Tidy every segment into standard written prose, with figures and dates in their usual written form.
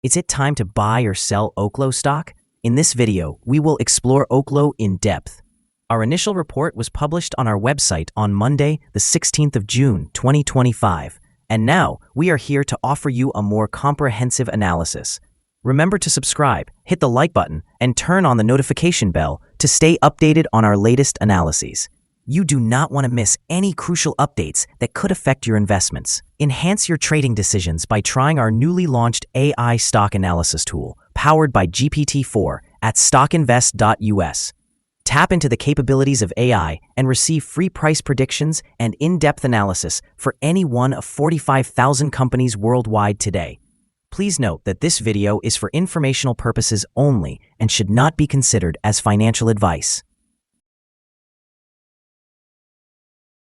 Is it time to buy or sell Oklo stock? In this video, we will explore Oklo in depth. Our initial report was published on our website on Monday, the 16th of June, 2025. And now, we are here to offer you a more comprehensive analysis. Remember to subscribe, hit the like button, and turn on the notification bell to stay updated on our latest analyses. You do not want to miss any crucial updates that could affect your investments. Enhance your trading decisions by trying our newly launched AI stock analysis tool, powered by GPT-4 at StockInvest.us. Tap into the capabilities of AI and receive free price predictions and in-depth analysis for any one of 45,000 companies worldwide today. Please note that this video is for informational purposes only and should not be considered as financial advice.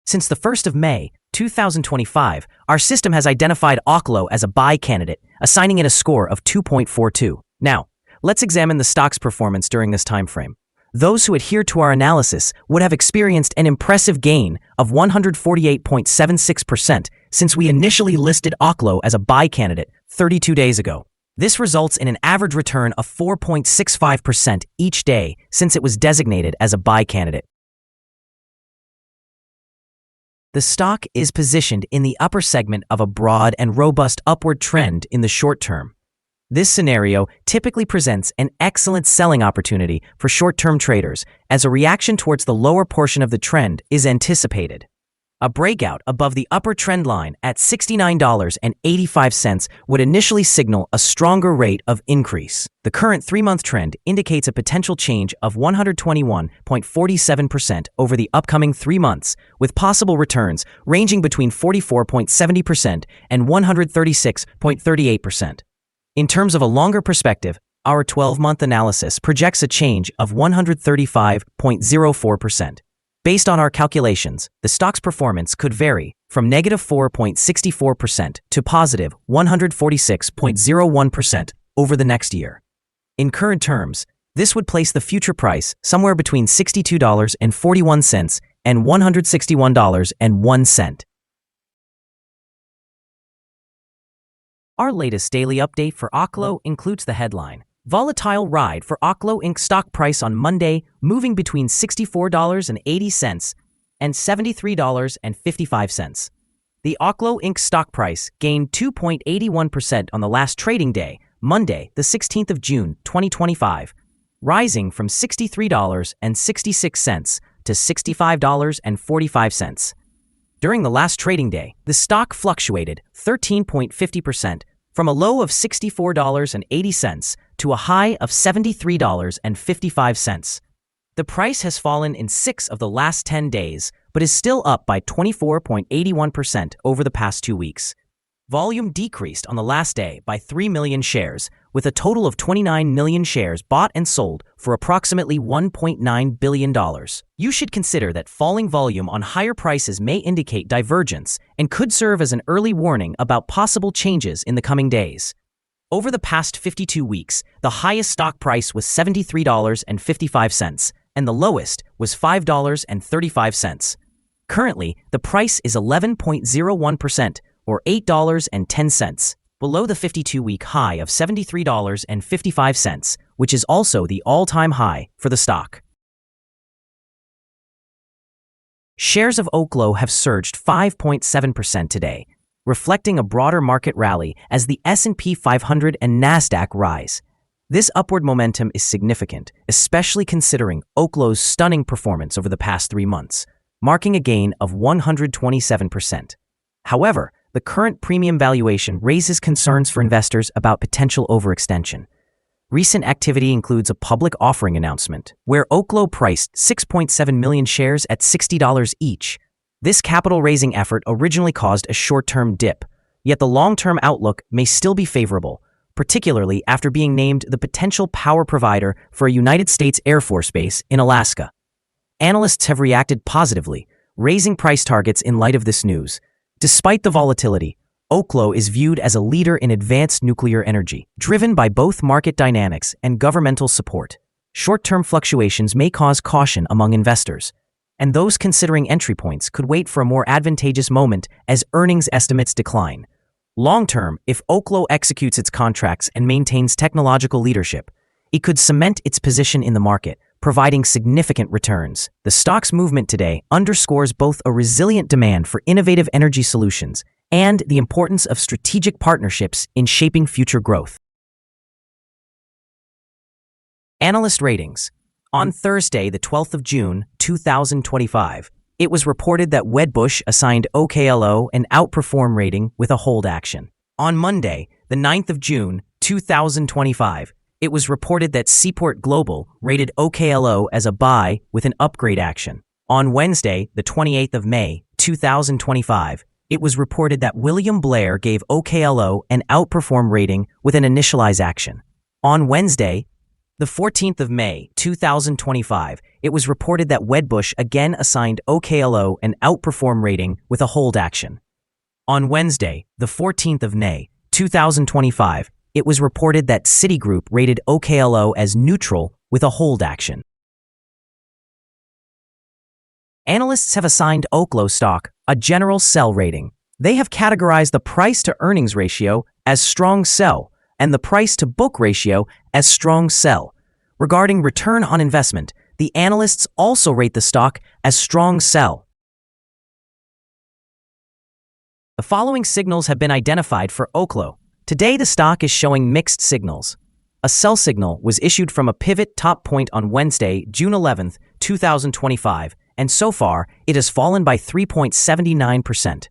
Since the 1st of May, 2025, our system has identified Oklo as a buy candidate, assigning it a score of 2.42. Now, let's examine the stock's performance during this time frame. Those who adhere to our analysis would have experienced an impressive gain of 148.76% since we initially listed Oklo as a buy candidate 32 days ago. This results in an average return of 4.65% each day since it was designated as a buy candidate. The stock is positioned in the upper segment of a broad and robust upward trend in the short term. This scenario typically presents an excellent selling opportunity for short-term traders as a reaction towards the lower portion of the trend is anticipated. A breakout above the upper trend line at $69.85 would initially signal a stronger rate of increase. The current 3-month trend indicates a potential change of 121.47% over the upcoming 3 months, with possible returns ranging between 44.70% and 136.38%. In terms of a longer perspective, our 12-month analysis projects a change of 135.04%. Based on our calculations, the stock's performance could vary from negative 4.64% to positive 146.01% over the next year. In current terms, this would place the future price somewhere between $62.41 and $161.01. Our latest daily update for Oklo includes the headline: Volatile ride for Oklo Inc. stock price on Monday, moving between $64.80 and $73.55. The Oklo Inc. stock price gained 2.81% on the last trading day, Monday, the 16th of June, 2025, rising from $63.66 to $65.45. During the last trading day, the stock fluctuated 13.50% from a low of $64.80 to a high of $73.55. The price has fallen in 6 of the last 10 days, but is still up by 24.81% over the past 2 weeks. Volume decreased on the last day by 3 million shares, with a total of 29 million shares bought and sold for approximately $1.9 billion. You should consider that falling volume on higher prices may indicate divergence and could serve as an early warning about possible changes in the coming days. Over the past 52 weeks, the highest stock price was $73.55, and the lowest was $5.35. Currently, the price is 11.01%, or $8.10, below the 52-week high of $73.55, which is also the all-time high for the stock. Shares of Oklo have surged 5.7% today, reflecting a broader market rally as the S&P 500 and Nasdaq rise. This upward momentum is significant, especially considering Oklo's stunning performance over the past 3 months, marking a gain of 127%. However, the current premium valuation raises concerns for investors about potential overextension. Recent activity includes a public offering announcement, where Oklo priced 6.7 million shares at $60 each. This capital-raising effort originally caused a short-term dip, yet the long-term outlook may still be favorable, particularly after being named the potential power provider for a United States Air Force base in Alaska. Analysts have reacted positively, raising price targets in light of this news. Despite the volatility, Oklo is viewed as a leader in advanced nuclear energy, driven by both market dynamics and governmental support. Short-term fluctuations may cause caution among investors, and those considering entry points could wait for a more advantageous moment as earnings estimates decline. Long-term, if Oklo executes its contracts and maintains technological leadership, it could cement its position in the market, providing significant returns. The stock's movement today underscores both a resilient demand for innovative energy solutions and the importance of strategic partnerships in shaping future growth. Analyst Ratings. On Thursday, the 12th of June, 2025, it was reported that Wedbush assigned Oklo an outperform rating with a hold action. On Monday, the 9th of June, 2025, it was reported that Seaport Global rated Oklo as a buy with an upgrade action. On Wednesday, the 28th of May, 2025, it was reported that William Blair gave Oklo an outperform rating with an initialize action. On Wednesday, the 14th of May, 2025, it was reported that Wedbush again assigned Oklo an outperform rating with a hold action. On Wednesday, the 14th of May, 2025, it was reported that Citigroup rated Oklo as neutral with a hold action. Analysts have assigned Oklo stock a general sell rating. They have categorized the price-to-earnings ratio as strong sell and the price-to-book ratio as strong sell. Regarding return on investment, the analysts also rate the stock as strong sell. The following signals have been identified for Oklo. Today, the stock is showing mixed signals. A sell signal was issued from a pivot top point on Wednesday, June 11, 2025, and so far, it has fallen by 3.79%.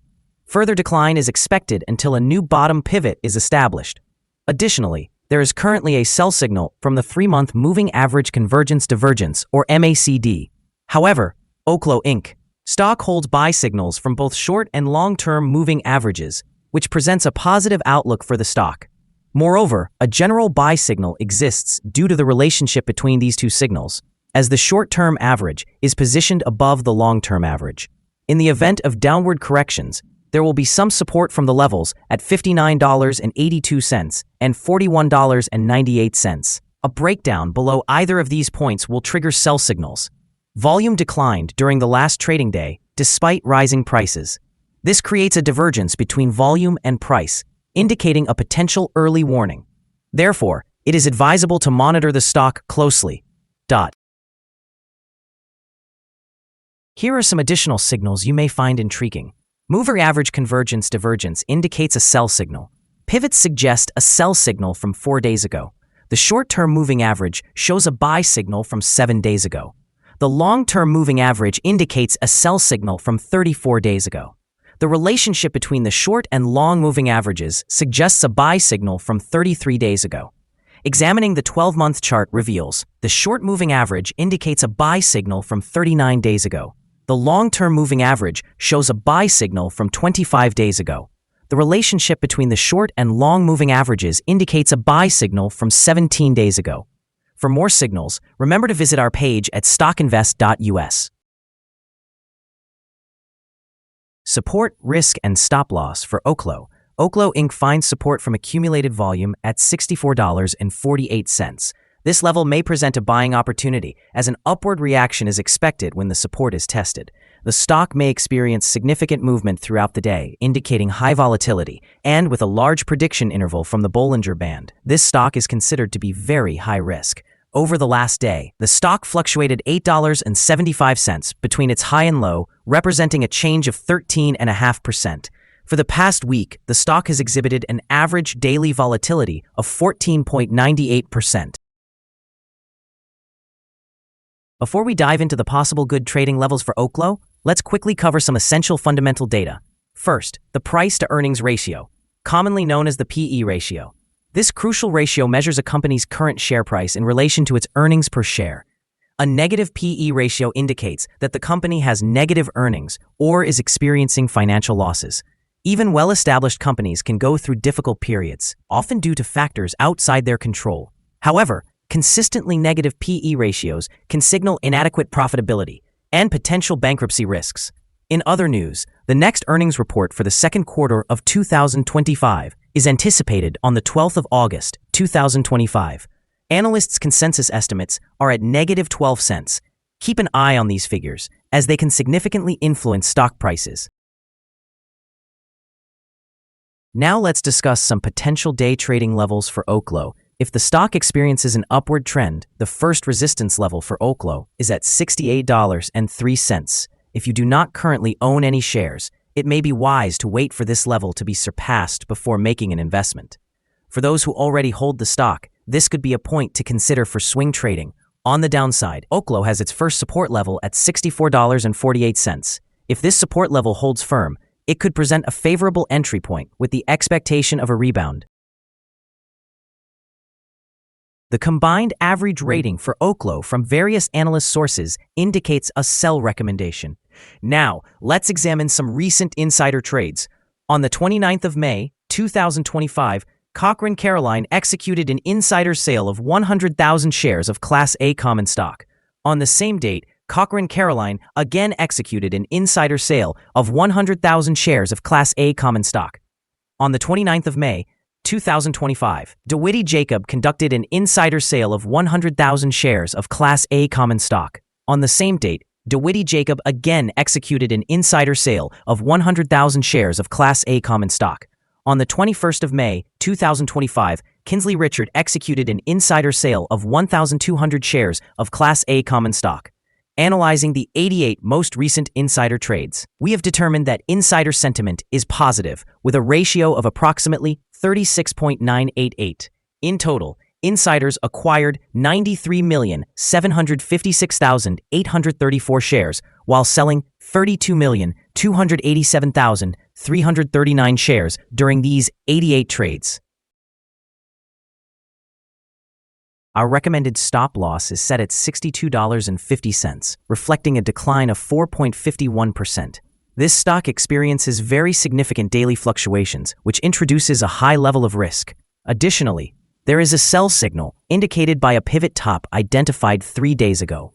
Further decline is expected until a new bottom pivot is established. Additionally, there is currently a sell signal from the 3-month Moving Average Convergence Divergence, or MACD. However, Oklo Inc. stock holds buy signals from both short and long-term moving averages, which presents a positive outlook for the stock. Moreover, a general buy signal exists due to the relationship between these two signals, as the short-term average is positioned above the long-term average. In the event of downward corrections, there will be some support from the levels at $59.82 and $41.98. A breakdown below either of these points will trigger sell signals. Volume declined during the last trading day despite rising prices. This creates a divergence between volume and price, indicating a potential early warning. Therefore, it is advisable to monitor the stock closely. Here are some additional signals you may find intriguing. Moving average convergence divergence indicates a sell signal. Pivots suggest a sell signal from 4 days ago. The short-term moving average shows a buy signal from 7 days ago. The long-term moving average indicates a sell signal from 34 days ago. The relationship between the short and long moving averages suggests a buy signal from 33 days ago. Examining the 12-month chart reveals the short moving average indicates a buy signal from 39 days ago. The long-term moving average shows a buy signal from 25 days ago. The relationship between the short and long moving averages indicates a buy signal from 17 days ago. For more signals, remember to visit our page at StockInvest.us. Support, risk, and stop loss for Oklo. Oklo Inc. finds support from accumulated volume at $64.48. This level may present a buying opportunity, as an upward reaction is expected when the support is tested. The stock may experience significant movement throughout the day, indicating high volatility, and with a large prediction interval from the Bollinger Band, this stock is considered to be very high risk. Over the last day, the stock fluctuated $8.75 between its high and low, representing a change of 13.5%. For the past week, the stock has exhibited an average daily volatility of 14.98%. Before we dive into the possible good trading levels for Oklo, let's quickly cover some essential fundamental data. First, the price-to-earnings ratio, commonly known as the PE ratio. This crucial ratio measures a company's current share price in relation to its earnings per share. A negative PE ratio indicates that the company has negative earnings or is experiencing financial losses. Even well-established companies can go through difficult periods, often due to factors outside their control. However, consistently negative PE ratios can signal inadequate profitability and potential bankruptcy risks. In other news, the next earnings report for the second quarter of 2025 is anticipated on the 12th of August, 2025. Analysts' consensus estimates are at -12 cents. Keep an eye on these figures, as they can significantly influence stock prices. Now let's discuss some potential day trading levels for Oklo. If the stock experiences an upward trend, the first resistance level for Oklo is at $68.03. If you do not currently own any shares, it may be wise to wait for this level to be surpassed before making an investment. For those who already hold the stock, this could be a point to consider for swing trading. On the downside, Oklo has its first support level at $64.48. If this support level holds firm, it could present a favorable entry point with the expectation of a rebound. The combined average rating for Oklo from various analyst sources indicates a sell recommendation. Now, let's examine some recent insider trades. On the 29th of May, 2025, Cochrane Caroline executed an insider sale of 100,000 shares of Class A common stock. On the same date, Cochrane Caroline again executed an insider sale of 100,000 shares of Class A common stock. On the 29th of May, 2025, DeWitty Jacob conducted an insider sale of 100,000 shares of Class A common stock. On the same date, DeWitty Jacob again executed an insider sale of 100,000 shares of Class A common stock. On the 21st of May, 2025, Kinsley Richard executed an insider sale of 1,200 shares of Class A common stock. Analyzing the 88 most recent insider trades, we have determined that insider sentiment is positive, with a ratio of approximately 36.988. In total, insiders acquired 93,756,834 shares, while selling 32,287,339 shares during these 88 trades. Our recommended stop loss is set at $62.50, reflecting a decline of 4.51%. This stock experiences very significant daily fluctuations, which introduces a high level of risk. Additionally, there is a sell signal indicated by a pivot top identified 3 days ago.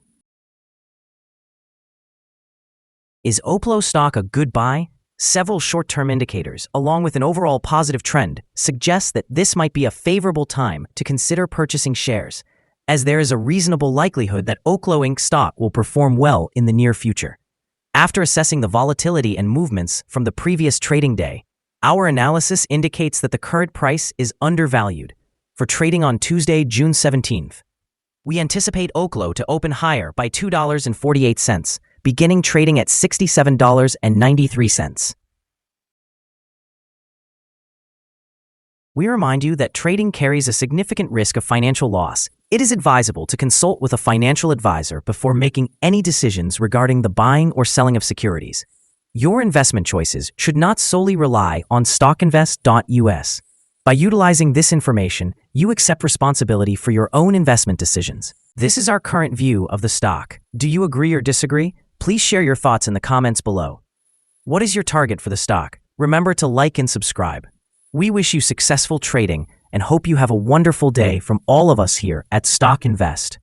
Is Oklo stock a good buy? Several short-term indicators, along with an overall positive trend, suggest that this might be a favorable time to consider purchasing shares, as there is a reasonable likelihood that Oklo Inc. stock will perform well in the near future. After assessing the volatility and movements from the previous trading day, our analysis indicates that the current price is undervalued. For trading on Tuesday, June 17th, we anticipate Oklo to open higher by $2.48, beginning trading at $67.93. We remind you that trading carries a significant risk of financial loss. It is advisable to consult with a financial advisor before making any decisions regarding the buying or selling of securities. Your investment choices should not solely rely on StockInvest.us. By utilizing this information, you accept responsibility for your own investment decisions. This is our current view of the stock. Do you agree or disagree? Please share your thoughts in the comments below. What is your target for the stock? Remember to like and subscribe. We wish you successful trading and hope you have a wonderful day from all of us here at Stock Invest.